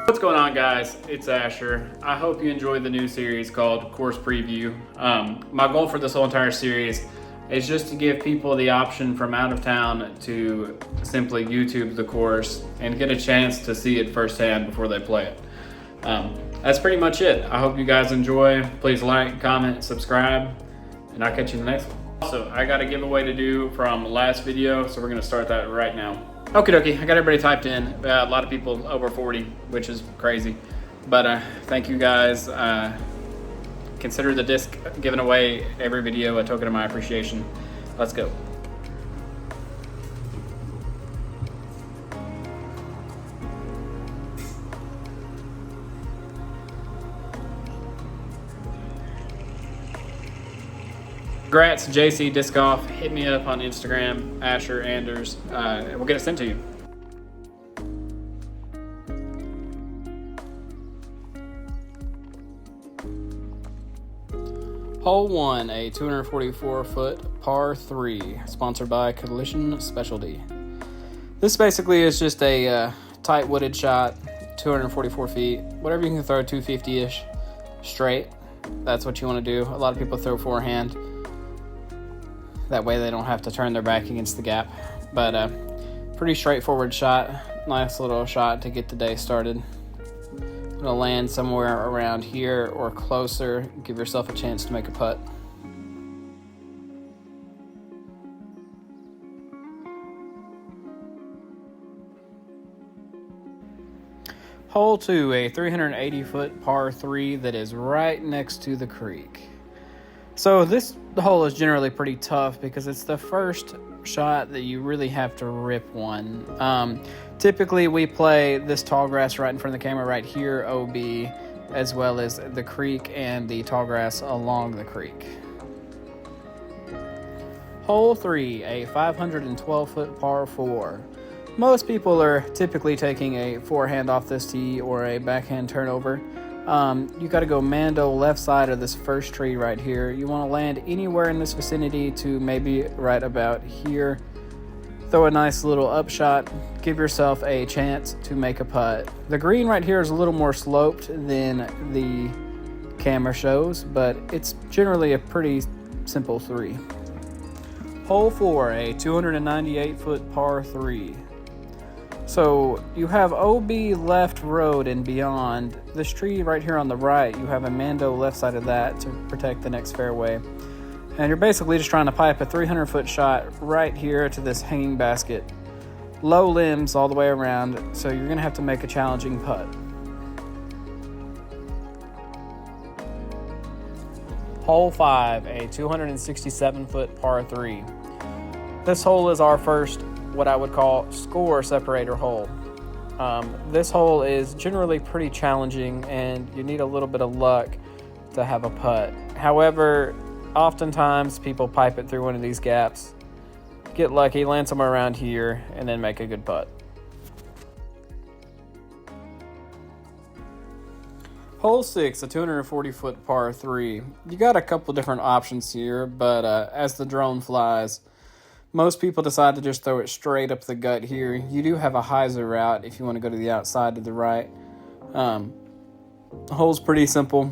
What's going on, guys? It's Asher. I hope you enjoyed the new series called Course Preview. My goal for this whole entire series is just to give people the option from out of town to simply YouTube the course and get a chance to see it firsthand before they play it. That's pretty much it. I hope you guys enjoy. Please like, comment, subscribe, and I'll catch you in the next one. Also, I got a giveaway to do from last video, so we're gonna start that right now. Okie dokie, I got everybody typed in. A lot of people over 40, which is crazy. But thank you guys. Consider the disc given away every video a token of my appreciation. Let's go. Congrats, JC Disc Golf. Hit me up on Instagram, Asher Anders. We'll get it sent to you. Hole 1, a 244-foot par 3, sponsored by Collision Specialty. This basically is just a tight wooded shot, 244 feet. Whatever you can throw 250-ish straight, that's what you want to do. A lot of people throw forehand. That way they don't have to turn their back against the gap. But pretty straightforward shot. Nice little shot to get the day started. Gonna land somewhere around here or closer. Give yourself a chance to make a putt. Hole 2, a 380-foot par 3 that is right next to the creek. So this hole is generally pretty tough because it's the first shot that you really have to rip one. Typically we play this tall grass right in front of the camera right here, OB, as well as the creek and the tall grass along the creek. Hole 3, a 512-foot par 4. Most people are typically taking a forehand off this tee or a backhand turnover. You got to go Mando left side of this first tree right here. You want to land anywhere in this vicinity to maybe right about here. Throw a nice little upshot. Give yourself a chance to make a putt. The green right here is a little more sloped than the camera shows, but it's generally a pretty simple 3. Hole 4, a 298-foot par 3. So you have OB left road and beyond. This tree right here on the right, you have a Mando left side of that to protect the next fairway. And you're basically just trying to pipe a 300-foot shot right here to this hanging basket. Low limbs all the way around, so you're gonna have to make a challenging putt. Hole 5, a 267-foot par 3. This hole is our first what I would call score separator hole. This hole is generally pretty challenging and you need a little bit of luck to have a putt. However, oftentimes people pipe it through one of these gaps, get lucky, land somewhere around here, and then make a good putt. Hole 6, a 240-foot par 3. You got a couple different options here, but as the drone flies, most people decide to just throw it straight up the gut here. You do have a hyzer route if you want to go to the outside to the right. The hole's pretty simple.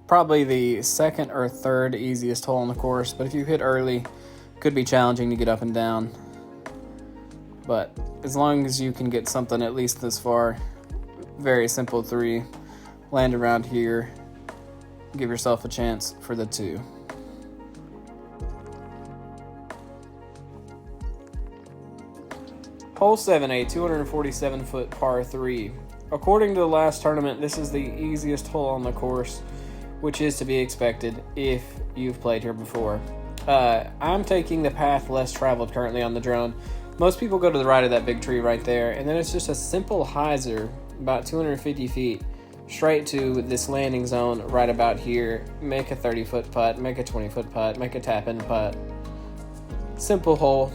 Probably the second or third easiest hole on the course, but if you hit early, could be challenging to get up and down. But as long as you can get something at least this far, very simple 3. Land around here. Give yourself a chance for the 2. Hole 7, a 247-foot par 3. According to the last tournament, this is the easiest hole on the course, which is to be expected if you've played here before. I'm taking the path less traveled currently on the drone. Most people go to the right of that big tree right there, and then it's just a simple hyzer, about 250 feet, straight to this landing zone right about here. Make a 30-foot putt, make a 20-foot putt, make a tap-in putt. Simple hole.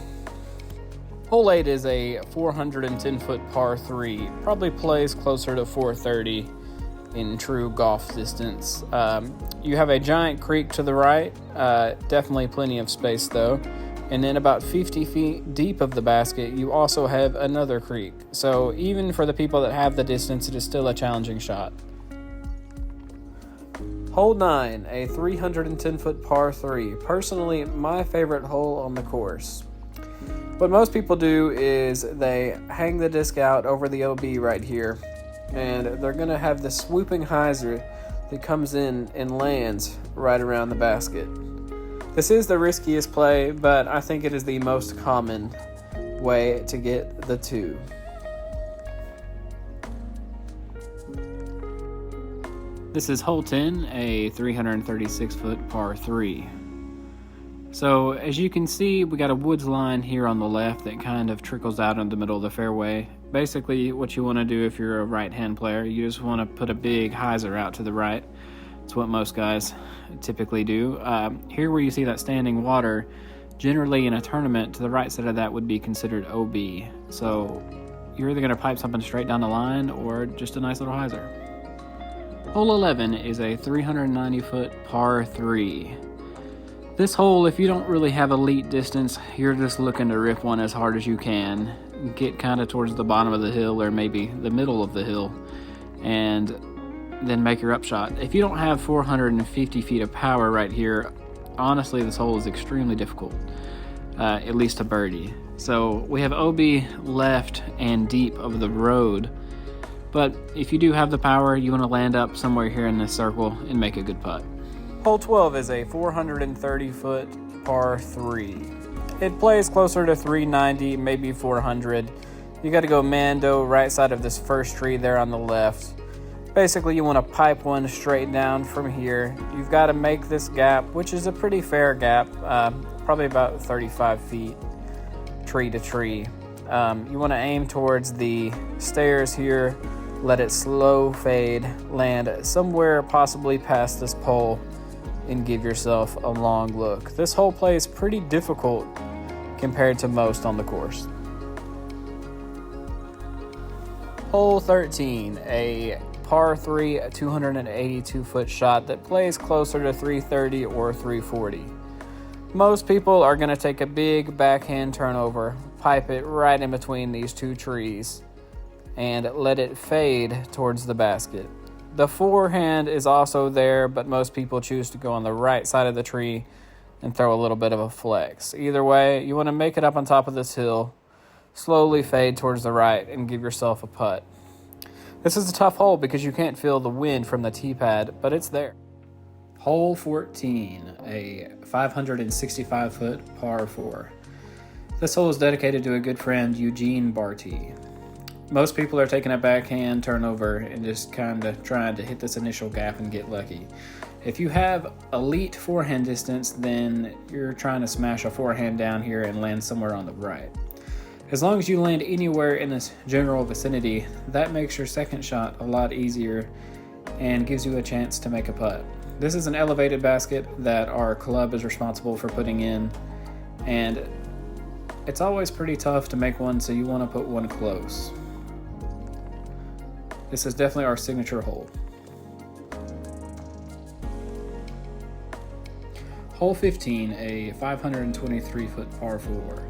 Hole 8 is a 410-foot par 3. Probably plays closer to 430 in true golf distance. You have a giant creek to the right. Definitely plenty of space though. And then about 50 feet deep of the basket, you also have another creek. So even for the people that have the distance, it is still a challenging shot. Hole 9, a 310-foot par 3. Personally, my favorite hole on the course. What most people do is they hang the disc out over the OB right here, and they're going to have the swooping hyzer that comes in and lands right around the basket. This is the riskiest play, but I think it is the most common way to get the 2. This is hole 10, a 336-foot par 3. So as you can see, we got a woods line here on the left that kind of trickles out in the middle of the fairway. Basically, what you want to do if you're a right-hand player, you just want to put a big hyzer out to the right. It's what most guys typically do. Here where you see that standing water, generally in a tournament, to the right side of that would be considered OB. So you're either going to pipe something straight down the line or just a nice little hyzer. Hole 11 is a 390-foot par 3. This hole, if you don't really have elite distance, you're just looking to rip one as hard as you can, get kind of towards the bottom of the hill or maybe the middle of the hill, and then make your upshot. If you don't have 450 feet of power right here, honestly, this hole is extremely difficult, at least a birdie. So we have OB left and deep of the road, but if you do have the power, you want to land up somewhere here in this circle and make a good putt. Hole 12 is a 430-foot par 3. It plays closer to 390, maybe 400. You got to go Mando right side of this first tree there on the left. Basically, you want to pipe one straight down from here. You've got to make this gap, which is a pretty fair gap, probably about 35 feet tree to tree. You want to aim towards the stairs here, let it slow fade, land somewhere possibly past this pole, and give yourself a long look. This hole plays pretty difficult compared to most on the course. Hole 13, a par 3, 282-foot shot that plays closer to 330 or 340. Most people are going to take a big backhand turnover, pipe it right in between these two trees, and let it fade towards the basket. The forehand is also there, but most people choose to go on the right side of the tree and throw a little bit of a flex. Either way, you want to make it up on top of this hill, slowly fade towards the right, and give yourself a putt. This is a tough hole because you can't feel the wind from the tee pad, but it's there. Hole 14, a 565-foot par 4. This hole is dedicated to a good friend, Eugene Barty. Most people are taking a backhand turnover and just kind of trying to hit this initial gap and get lucky. If you have elite forehand distance, then you're trying to smash a forehand down here and land somewhere on the right. As long as you land anywhere in this general vicinity, that makes your second shot a lot easier and gives you a chance to make a putt. This is an elevated basket that our club is responsible for putting in, and it's always pretty tough to make one, so you want to put one close. This is definitely our signature hole. Hole 15, a 523-foot par 4.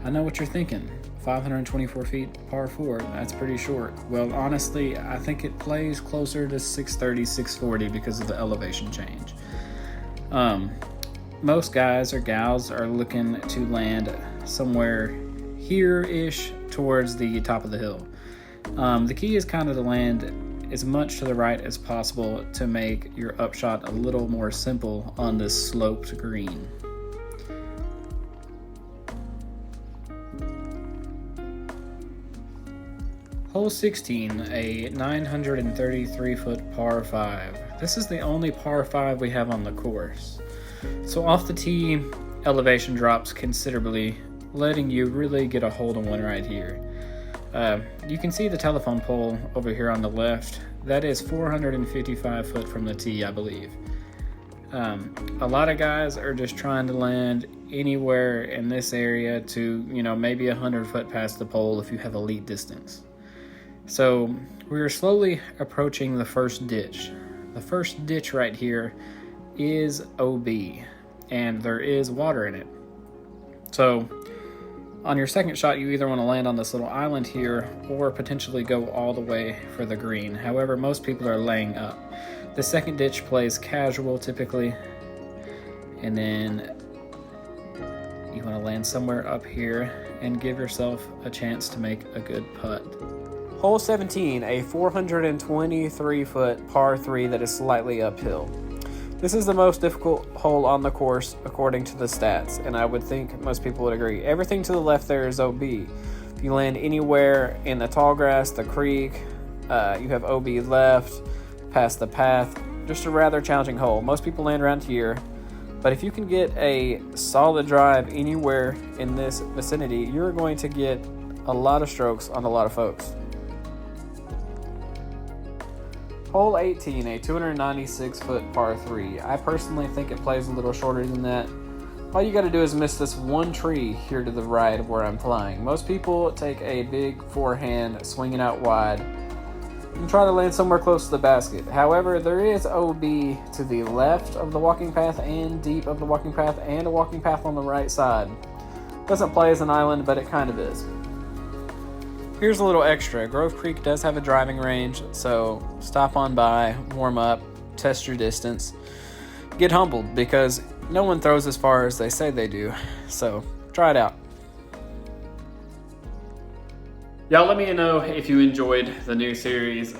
I know what you're thinking. 524 feet par 4, that's pretty short. Well, honestly, I think it plays closer to 630, 640 because of the elevation change. Most guys or gals are looking to land somewhere here-ish towards the top of the hill. The key is kind of to land as much to the right as possible to make your upshot a little more simple on this sloped green. Hole 16, a 933-foot par 5. This is the only par 5 we have on the course. So off the tee, elevation drops considerably, letting you really get a hold on one right here. You can see the telephone pole over here on the left. That is 455 foot from the tee, I believe. A lot of guys are just trying to land anywhere in this area to, maybe 100 foot past the pole if you have elite distance. So we are slowly approaching the first ditch. The first ditch right here is OB, and there is water in it. So on your second shot, you either want to land on this little island here or potentially go all the way for the green. However, most people are laying up. The second ditch plays casual typically, and then you want to land somewhere up here and give yourself a chance to make a good putt. Hole 17, a 423-foot par 3 that is slightly uphill. This is the most difficult hole on the course according to the stats, and I would think most people would agree. Everything to the left there is OB. If you land anywhere in the tall grass, the creek, you have OB left, past the path. Just a rather challenging hole. Most people land around here, but if you can get a solid drive anywhere in this vicinity, you're going to get a lot of strokes on a lot of folks. Hole 18, a 296-foot par 3. I personally think it plays a little shorter than that. All you got to do is miss this one tree here to the right of where I'm flying. Most people take a big forehand, swing it out wide, and try to land somewhere close to the basket. However, there is OB to the left of the walking path and deep of the walking path and a walking path on the right side. Doesn't play as an island, but it kind of is. Here's a little extra. Grove Creek does have a driving range, so stop on by, warm up, test your distance. Get humbled because no one throws as far as they say they do, so try it out. Y'all let me know if you enjoyed the new series.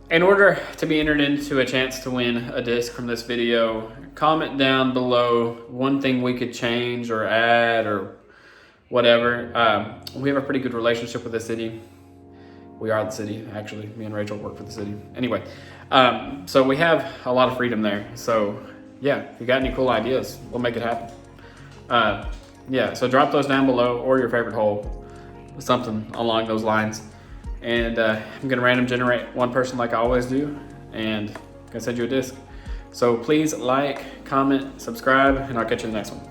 In order to be entered into a chance to win a disc from this video, comment down below one thing we could change or add or whatever. We have a pretty good relationship with the city. We are the city, actually. Me and Rachel work for the city. Anyway, so we have a lot of freedom there. So yeah, if you got any cool ideas, we'll make it happen. Yeah, so drop those down below or your favorite hole, something along those lines. And I'm gonna random generate one person like I always do, and I'm gonna send you a disc. So please like, comment, subscribe, and I'll catch you in the next one.